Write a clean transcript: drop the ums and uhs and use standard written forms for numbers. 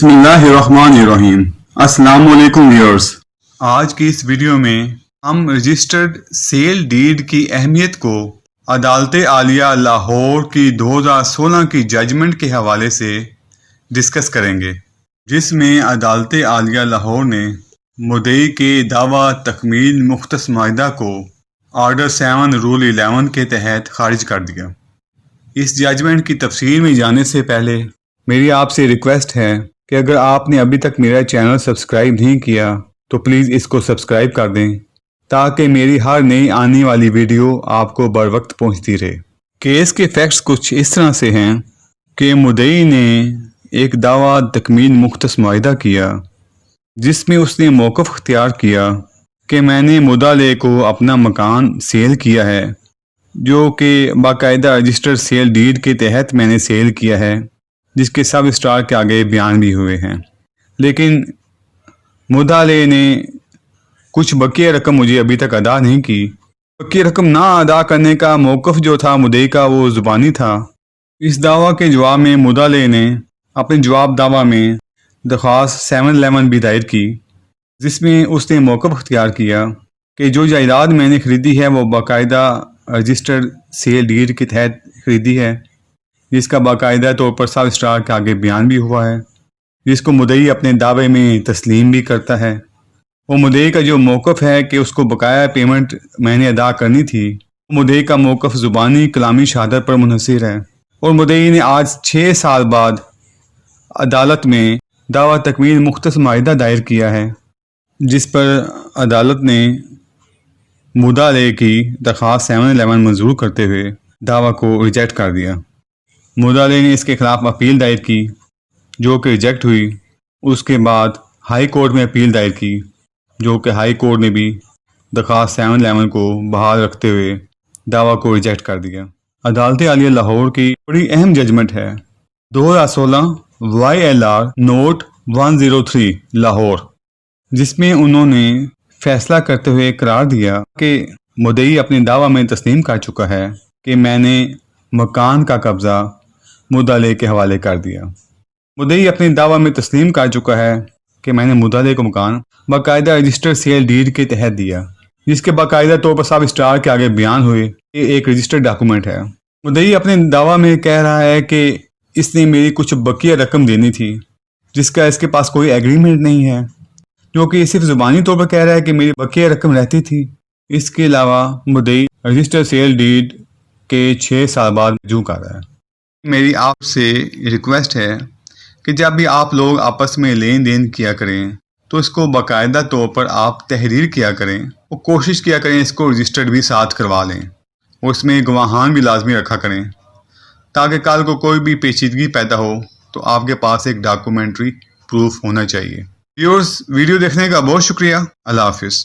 बिस्मिल्लाहिर्रहमानिर्रहीम। अस्सलाम वालेकुम व्यूअर्स। आज की इस वीडियो में हम रजिस्टर्ड सेल डीड की अहमियत को अदालत आलिया लाहौर की 2016 की जजमेंट के हवाले से डिस्कस करेंगे, जिसमें अदालत आलिया लाहौर ने मुद्दई के दावा तकमील मुख्तस माहिदा को ऑर्डर 7 रूल 11 के तहत खारिज कर दिया। इस जजमेंट की तफसील में जाने से पहले मेरी आपसे रिक्वेस्ट है कि अगर आपने अभी तक मेरा चैनल सब्सक्राइब नहीं किया तो प्लीज़ इसको सब्सक्राइब कर दें, ताकि मेरी हर नई आने वाली वीडियो आपको बर वक्त पहुँचती रहे। केस के फैक्ट्स कुछ इस तरह से हैं कि मुद्दई ने एक दावा तकमील मुख्तस माहिदा किया, जिसमें उसने मौक़िफ़ अख्तियार किया कि मैंने मुद्दाले को अपना मकान सेल किया है, जो कि बाकायदा रजिस्टर्ड सेल डीड के तहत मैंने सेल किया है, जिसके सब स्टार के आगे बयान भी हुए हैं। लेकिन मुद्दाले ने कुछ बकिया रकम मुझे अभी तक अदा नहीं की। बकिया रकम ना अदा करने का मौक़िफ़ जो था मुद्दई का, वो ज़ुबानी था। इस दावा के जवाब में मुद्दाले ने अपने जवाब दावा में दरख्वास्त 711 भी दायर की, जिसमें उसने मौक़िफ़ अख्तियार किया कि जो जायदाद मैंने ख़रीदी है वो बाकायदा रजिस्टर्ड सेल डीड के तहत ख़रीदी है, जिसका बाकायदा तौर पर सब स्टार के आगे बयान भी हुआ है, जिसको मुद्दई अपने दावे में तस्लीम भी करता है। वो मुद्दई का जो मौक़िफ़ है कि उसको बकाया पेमेंट मैंने अदा करनी थी, मुद्दई का मौक़िफ़ ज़ुबानी कलामी शहादत पर मुनहसर है। और मुद्दई ने आज 6 साल बाद अदालत में दावा तकमील मुख्तस माहिदा दायर किया है, जिस पर अदालत ने मुद्दाले की दरख्वास्त 711 मंजूर करते हुए दावा को रिजेक्ट कर दिया। मुद्दाले ने इसके खिलाफ अपील दायर की, जो कि रिजेक्ट हुई। उसके बाद हाई कोर्ट में अपील दायर की, जो कि हाई कोर्ट ने भी दरख्वास्त 711 को बहाल रखते हुए दावा को रिजेक्ट कर दिया। अदालत आलिया लाहौर की बड़ी अहम जजमेंट है 2016 YLR नोट 103 लाहौर, जिसमें उन्होंने फैसला करते हुए करार दिया कि मुद्दई अपने दावा में तस्लीम कर चुका है कि मैंने मकान का कब्ज़ा मुद्दाले के हवाले कर दिया। मुद्दई अपने दावा में तस्लीम कर चुका है कि मैंने मुद्दाले को मकान बाकायदा रजिस्टर्ड सेल डीड के तहत दिया, जिसके बाकायदा तौर पर सब स्टार के आगे बयान हुए। ये एक रजिस्टर्ड डॉक्यूमेंट है। मुद्दई अपने दावा में कह रहा है कि इसने मेरी कुछ बकिया रकम देनी थी, जिसका इसके पास कोई एग्रीमेंट नहीं है, जो कि सिर्फ ज़ुबानी तौर पर कह रहा है कि मेरी बकिया रकम रहती थी। इसके अलावा मुद्दई रजिस्टर्ड सेल डीड के 6 साल बाद रजू कर रहा है। मेरी आपसे रिक्वेस्ट है कि जब भी आप लोग आपस में लेन देन किया करें तो इसको बाकायदा तौर पर आप तहरीर किया करें और कोशिश किया करें इसको रजिस्टर्ड भी साथ करवा लें, और इसमें गवाहान भी लाजमी रखा करें, ताकि कल को कोई भी पेचीदगी पैदा हो तो आपके पास एक डॉक्यूमेंट्री प्रूफ होना चाहिए। व्यूअर्स, वीडियो देखने का बहुत शुक्रिया। अल्लाह हाफिज़।